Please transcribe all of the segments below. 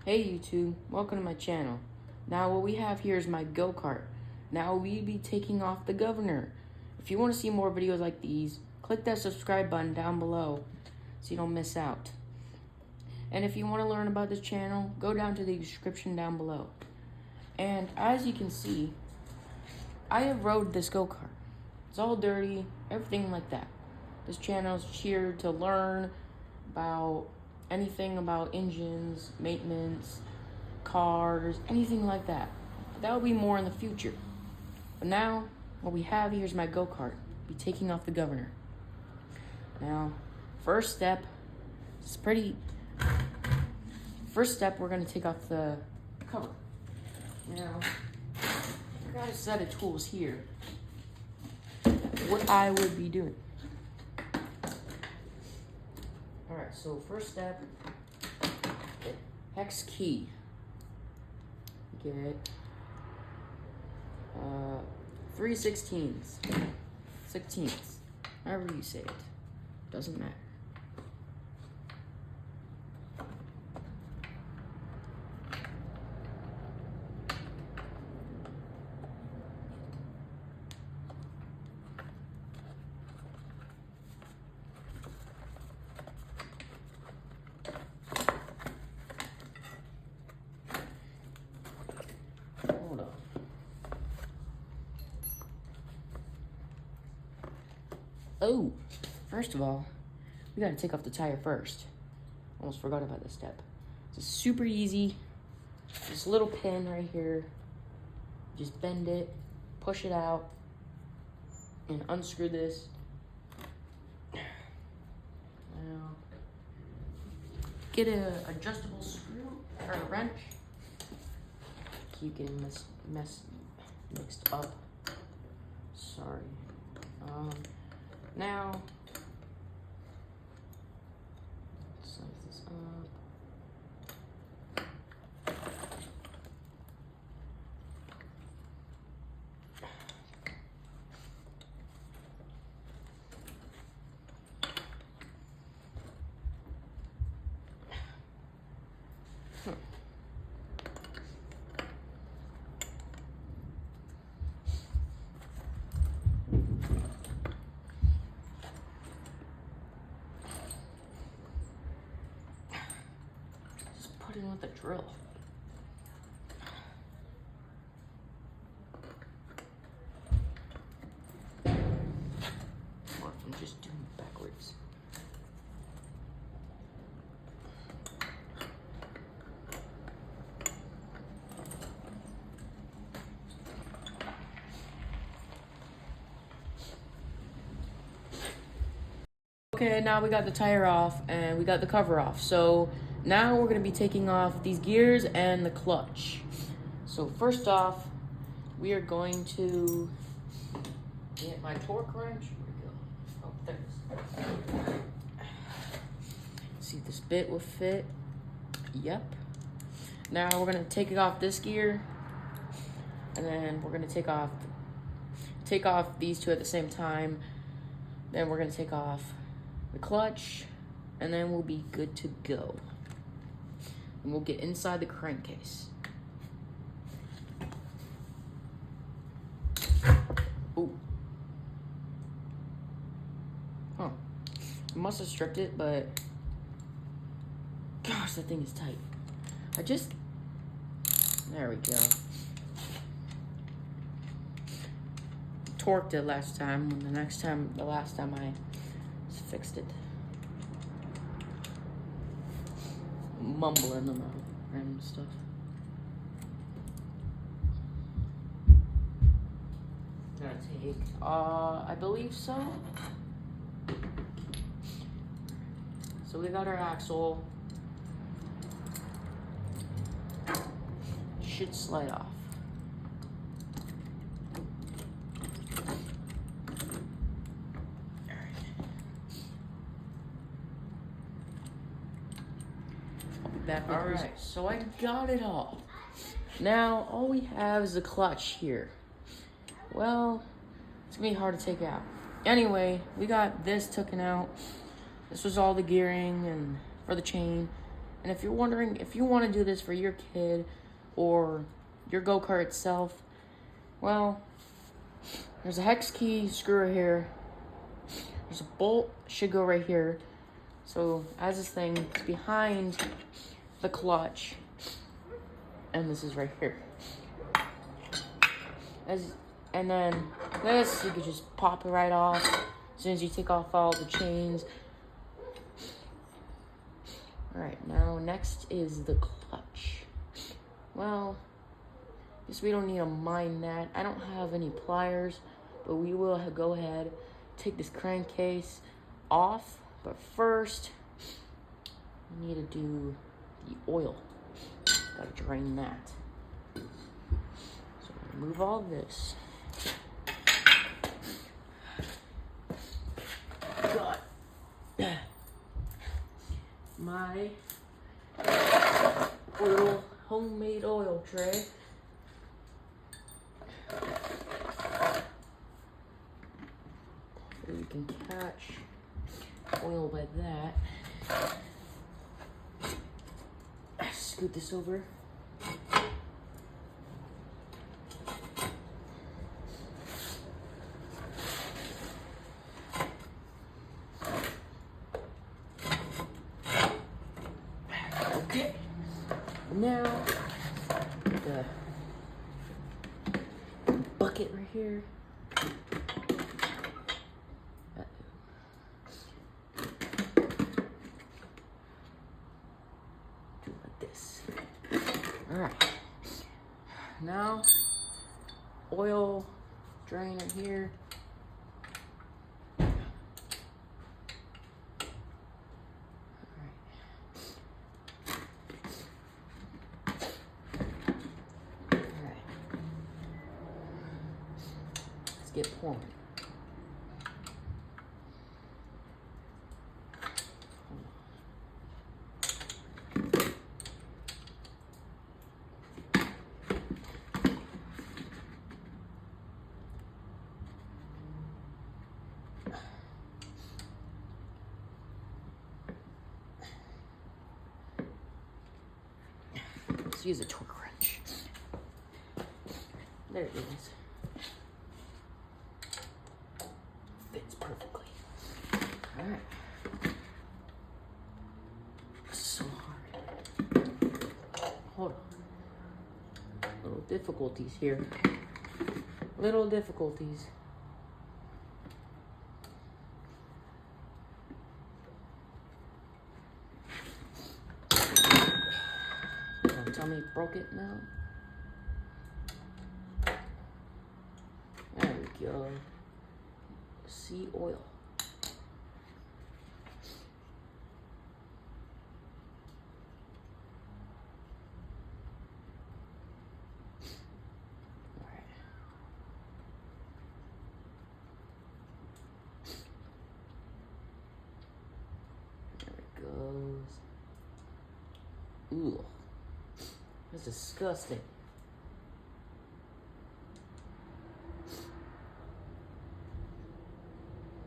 Hey YouTube, welcome to my channel. Now what we have here is my go-kart. Now we be taking off the governor. If you want to see more videos like these, click that subscribe button down below so you don't miss out. And if you want to learn about this channel, go down to the description down below. And as you can see, I have rode this go-kart. It's all dirty, everything like that. This channel is here to learn about anything about engines, maintenance, cars, anything like that. That will be more in the future. But now, what we have here is my go-kart. Be taking off the governor. Now, first step, we're gonna take off the cover. Now, I got a set of tools here. What I would be doing. Alright, so first step, hex key. Get 3/16, 16ths, however you say it, doesn't matter. Oh, first of all, we gotta take off the tire first. Almost forgot about this step. It's super easy. This little pin right here. Just bend it, push it out, and unscrew this. Now, get an adjustable screw or a wrench. Keep getting this mess mixed up. Sorry. Now, size this up. Put in with a drill. Or I'm just doing it backwards. Okay, now we got the tire off and we got the cover off. So now we're gonna be taking off these gears and the clutch. So first off, we are going to get my torque wrench. Where'd it go? Oh, there it is. See if this bit will fit. Yep. Now we're gonna take it off this gear, and then we're gonna take off these two at the same time. Then we're gonna take off the clutch, and then we'll be good to go. And we'll get inside the crankcase. Ooh. Huh. I must have stripped it, but gosh, that thing is tight. There we go. Torqued it last time, and the last time I fixed it. Mumbling about random stuff. Gonna take, I believe so. So we got our axle. Should slide off. Alright, so I got it all. Now, all we have is the clutch here. Well, it's gonna be hard to take out. Anyway, we got this taken out. This was all the gearing and for the chain. And if you're wondering if you want to do this for your kid or your go-kart itself, well, there's a hex key screw right here. There's a bolt, should go right here. So as this thing is behind the clutch, and this is right here. And then this, you could just pop it right off as soon as you take off all the chains. Alright, now next is the clutch. Well, guess we don't need to mind that. I don't have any pliers, but we will go ahead, take this crankcase off. But first, we need to do the oil. Gotta drain that. So remove all this. Got my little homemade oil tray. So you can catch oil by that. Scoot this over. Okay. Now the bucket right here. Alright, now oil drain right here. Alright, let's get pouring. Let's use a torque wrench. There it is. Fits perfectly. Alright. So hard. Hold on. Little difficulties here. Little difficulties. Tell me it broke it now. There we go. Sea oil. Alright. There it goes. Ooh. That's disgusting.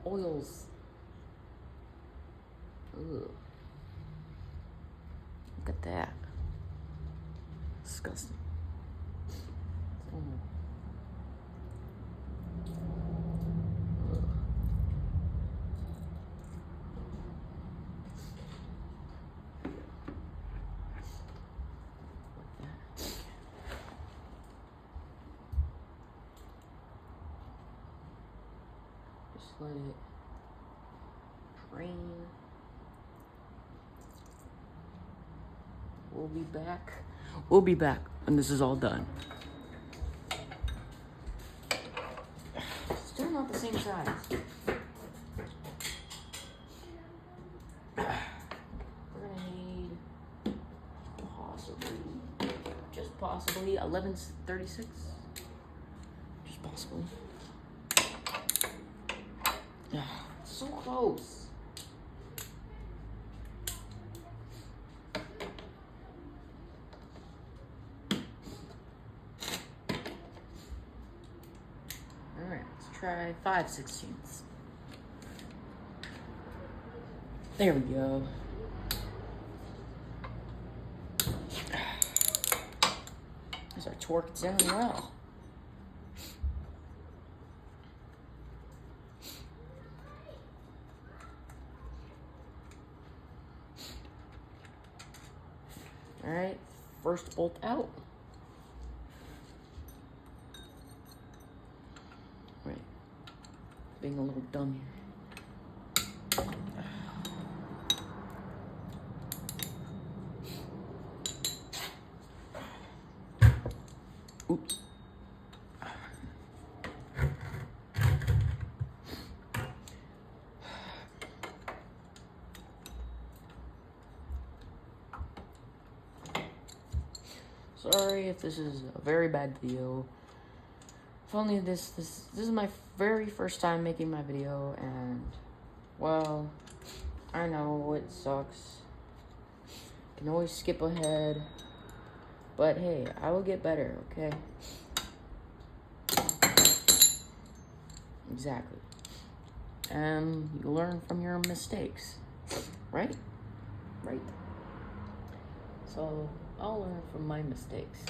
Oils. Ugh. Look at that. Disgusting. Oh. Let it drain. We'll be back. We'll be back when this is all done. Still not the same size. We're gonna need possibly 1136. Just possibly. So close. Alright, let's try 5/16. There we go. torque it down well. Alright, first bolt out. Right, being a little dumb here. Oops. Sorry if this is a very bad video. If only this is my very first time making my video, and well, I know it sucks. Can always skip ahead, but hey, I will get better, okay? Exactly. And you learn from your mistakes, right? Right. So I'll learn from my mistakes.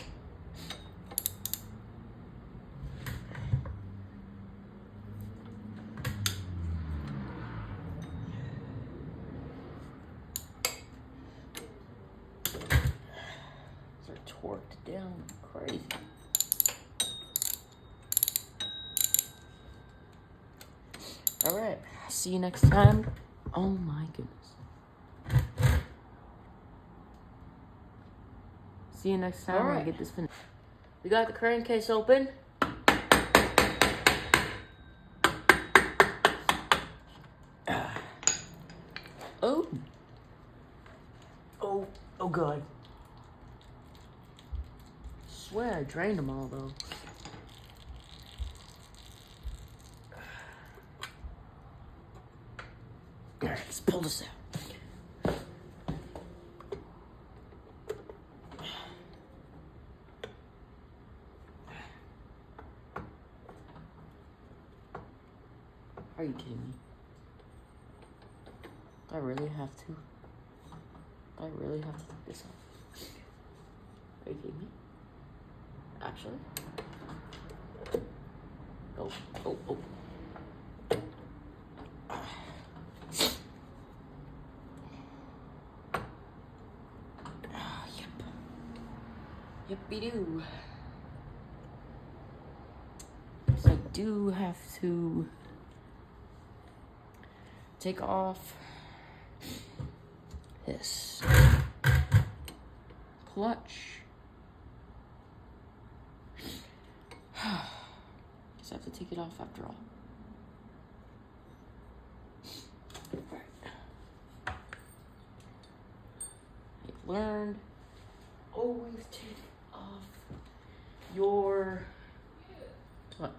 They're torqued down crazy. All right, see you next time. Oh my goodness. See you next time when I get this finished. We got the crankcase open. Oh. Oh God. Swear I drained them all though. Alright, let's pull this out. Are you kidding me? Do I really have to? Do I really have to take this off? Are you kidding me? Actually? Oh. Yippee-doo. So I do have to take off this clutch. Guess I have to take it off after all. I've learned, always take off your clutch.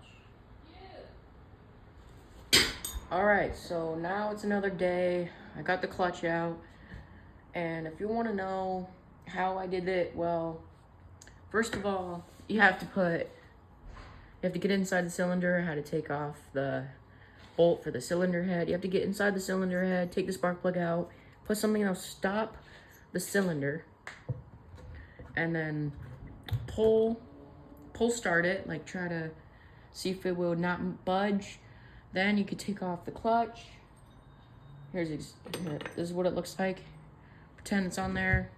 Alright, so now it's another day. I got the clutch out. And if you want to know how I did it, well, first of all, you have to get inside the cylinder. How to take off the bolt for the cylinder head. You have to get inside the cylinder head, take the spark plug out, put something that'll stop the cylinder, and then pull start it, like try to see if it will not budge. Then you could take off the clutch. Here, this is what it looks like. Pretend it's on there.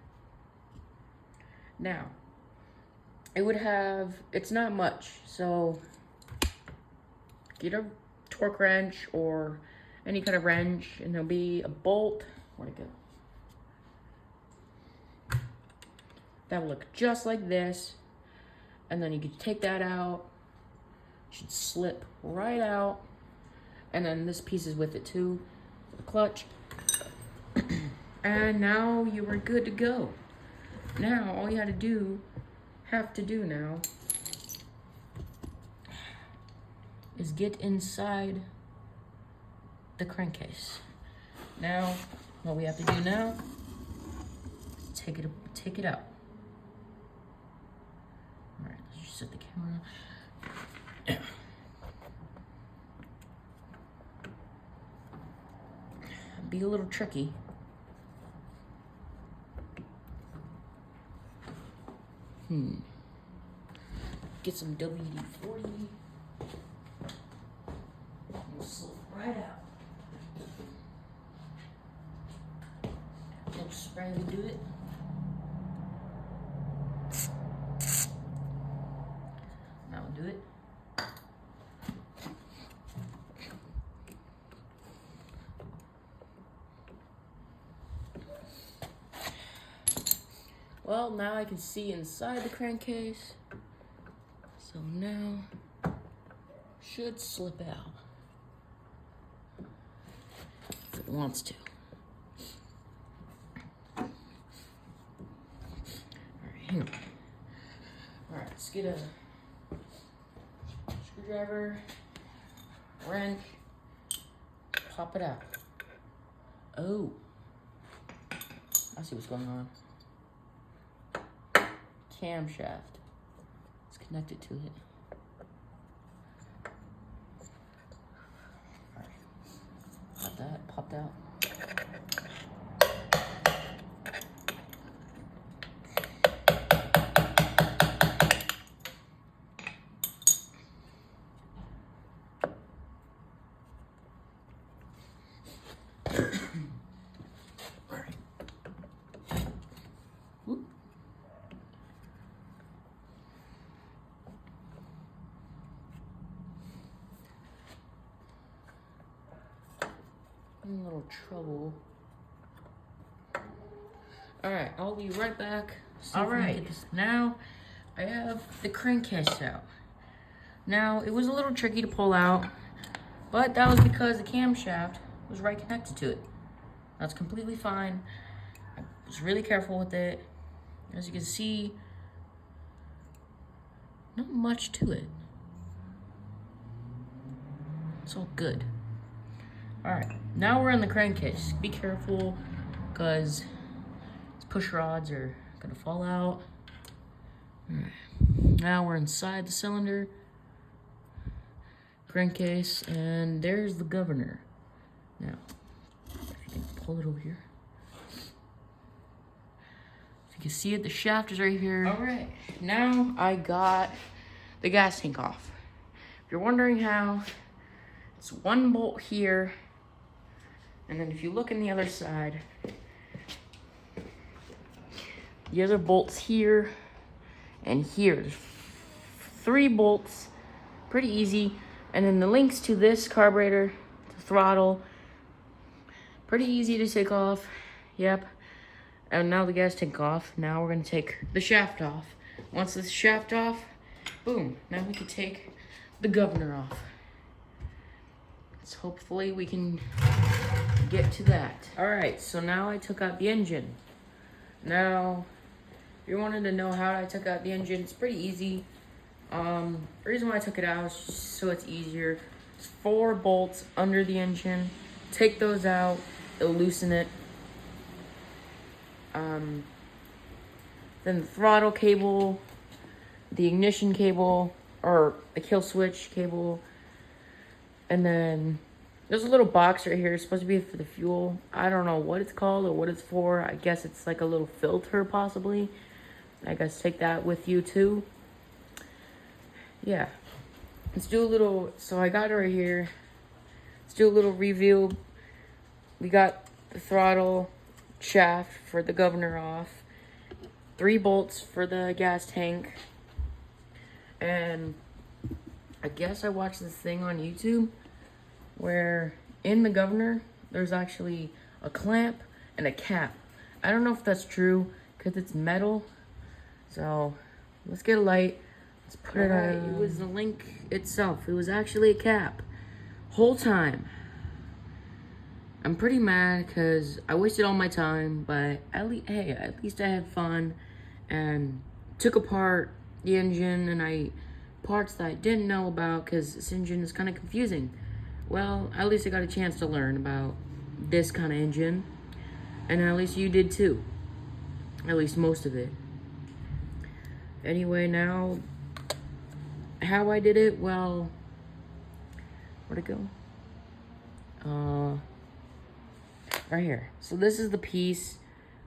Now, it's not much, so get a torque wrench or any kind of wrench, and there'll be a bolt. Where'd it go? That will look just like this, and then you can take that out. It should slip right out, and then this piece is with it too, for the clutch. And now you are good to go. Now all you have to do now is get inside the crankcase. Now, what we have to do now is take it out. All right, let's just set the camera. Be a little tricky. get some WD-40. We'll slip right out. Little spray to do it. Now we'll do it. Well, now I can see inside the crankcase. So now, should slip out. If it wants to. Alright, hang on. Alright, let's get a screwdriver, wrench, pop it out. Oh, I see what's going on. Camshaft. It's connected to it. Alright. Got that popped out. Alright. Whoop. I'm in a little trouble. Alright, I'll be right back. Alright, now I have the crankcase out. Now, it was a little tricky to pull out, but that was because the camshaft was right connected to it. That's completely fine. I was really careful with it. As you can see, not much to it. It's all good. Alright, now we're in the crankcase. Be careful, because these push rods are gonna fall out. Alright, now we're inside the cylinder, crankcase, and there's the governor. Now, if you can pull it over here. If you can see it, the shaft is right here. Alright, now I got the gas tank off. If you're wondering how, it's one bolt here, and then if you look in the other side, the other bolt's here and here. There's 3 bolts, pretty easy. And then the links to this carburetor, the throttle, pretty easy to take off. Yep. And now the gas tank off. Now we're gonna take the shaft off. Once the shaft off, boom, now we can take the governor off. So hopefully we can get to that. Alright, so now I took out the engine. Now, if you wanted to know how I took out the engine, it's pretty easy. The reason why I took it out is just so it's easier. It's 4 bolts under the engine. Take those out, it'll loosen it. Then the throttle cable, the ignition cable, or the kill switch cable, and then there's a little box right here. It's supposed to be for the fuel. I don't know what it's called or what it's for. I guess it's like a little filter, possibly. I guess take that with you too. Yeah. Let's do a little, so I got it right here. Let's do a little review. We got the throttle shaft for the governor off. 3 bolts for the gas tank. And I guess I watched this thing on YouTube where in the governor, there's actually a clamp and a cap. I don't know if that's true because it's metal. So let's get a light. Let's put it on. It was the link itself. It was actually a cap. Whole time. I'm pretty mad because I wasted all my time, but at least I had fun and took apart the engine and parts that I didn't know about because this engine is kind of confusing. Well, at least I got a chance to learn about this kind of engine, and at least you did too. At least most of it. Anyway, now, how I did it, well, where'd it go? Right here. So this is the piece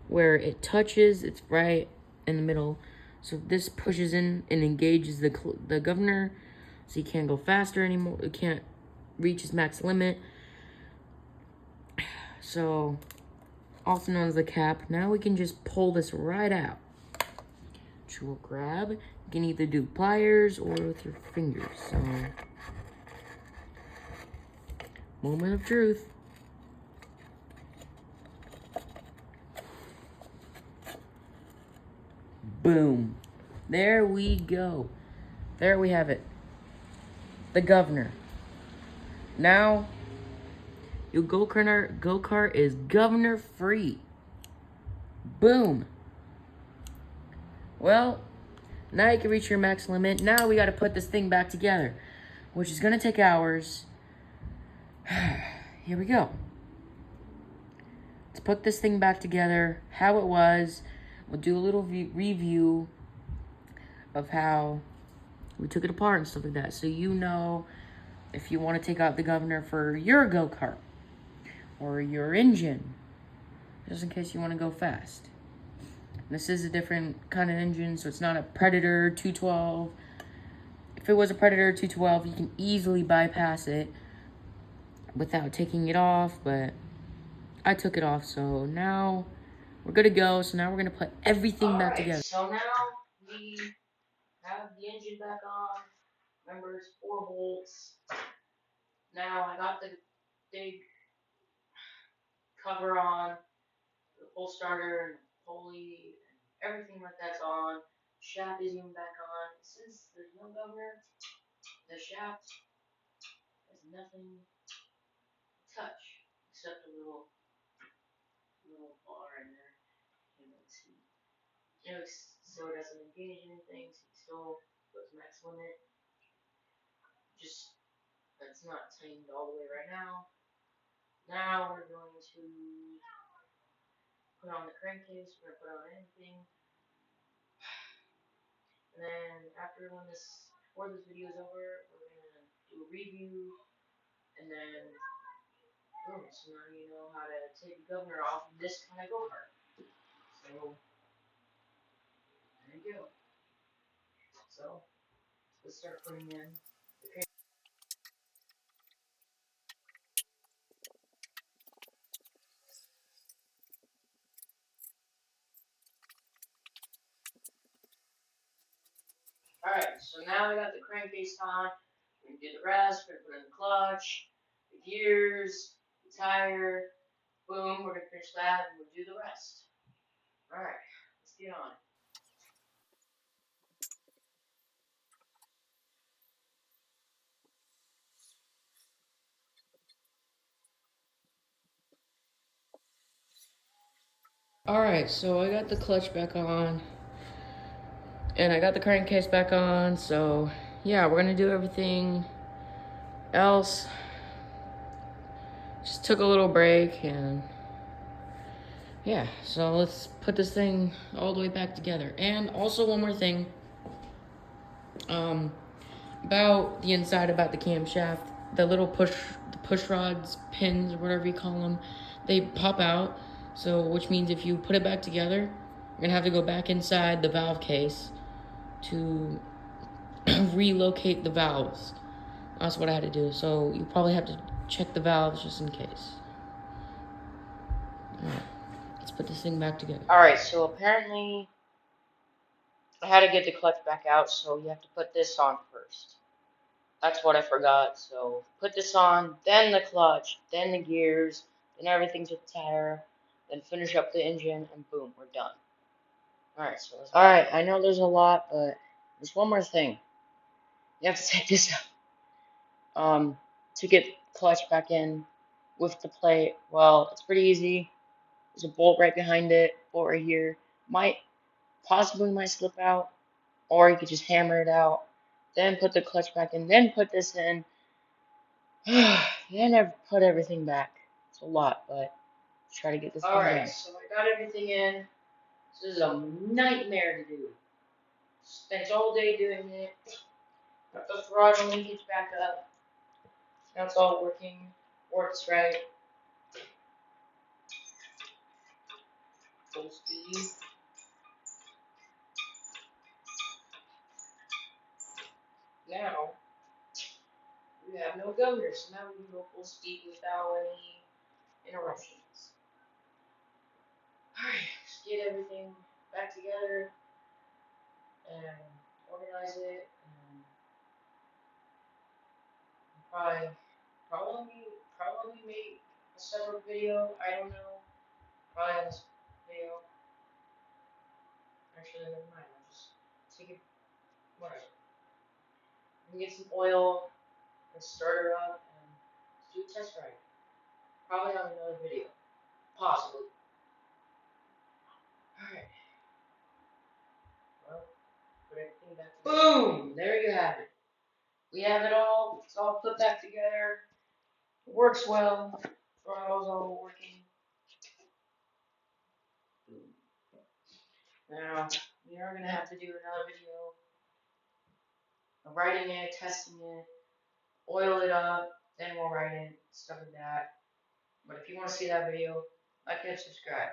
where it touches, it's right in the middle So this pushes in and engages the governor, so he can't go faster anymore. It can't reach his max limit. So, also known as the cap. Now we can just pull this right out. Which we'll grab. You can either do pliers or with your fingers. So, moment of truth. Boom. There we go. There we have it. The governor. Now, your go-kart is governor free. Boom. Well, now you can reach your max limit. Now we got to put this thing back together, which is going to take hours. Here we go. Let's put this thing back together, how it was. We'll do a little review of how we took it apart and stuff like that. So you know if you want to take out the governor for your go-kart or your engine, just in case you want to go fast. This is a different kind of engine, so it's not a Predator 212. If it was a Predator 212, you can easily bypass it without taking it off, but I took it off, so now we're good to go. So now we're going to put everything back together. So now we have the engine back on. Remember, it's 4 bolts. Now I got the big cover on, the full starter and pulley, and everything like that's on. Shaft is even back on. Since there's no governor, the shaft has nothing to touch except a little bar in there. You can see. So it doesn't engage anything. So you still go to max limit. Just that's not tightened all the way right now. Now we're going to put on the crankcase. We're gonna put on anything. And then before this video is over, we're gonna do a review, and then boom. So now you know how to take the governor off of this kind of go-kart. So there you go. So let's start putting in the crank. Alright, so now we got the crankcase on. We're gonna do the rest. We're gonna put in the clutch, the gears, the tire. Boom, we're gonna finish that and we'll do the rest. Alright, let's get on. Alright, so I got the clutch back on. And I got the crankcase back on, so yeah, we're gonna do everything else. Just took a little break, and yeah, so let's put this thing all the way back together. And also one more thing, about the inside, about the camshaft, the little push rods, pins, or whatever you call them, they pop out. So which means if you put it back together, you're gonna have to go back inside the valve case to relocate the valves. That's what I had to do. So you probably have to check the valves just in case. Alright, let's put this thing back together. Alright, so apparently I had to get the clutch back out, so you have to put this on first. That's what I forgot. So put this on, then the clutch, then the gears, then everything to the tire, then finish up the engine, and boom, we're done. Alright, so let's. Alright, I know there's a lot, but there's one more thing. You have to take this out. To get clutch back in with the plate, well, it's pretty easy. There's a bolt right behind it, bolt right here. Possibly might slip out, or you could just hammer it out, then put the clutch back in, then put this in, then I put everything back. It's a lot, but try to get this thing done. Alright, so I got everything in. This is a nightmare to do. Spent all day doing it. Got the throttle linkage back up. Now it's all works right. Full speed. now we have no governor, so now we can go full speed without any interruptions. Alright, just get everything back together and organize it, and probably make a separate video. I don't know. Probably on this video. Actually, never mind. I'll just take it. Whatever. We can get some oil and start her up and do a test ride. Probably on another video. Possibly. Alright. Well, put everything back together. Boom! There you have it. We have it all. It's all put back together. It works well. Throttle's all working. Now, we are going to have to do another video of writing it, testing it, oil it up, then we'll write it, stuff like that. But if you want to see that video, like and subscribe.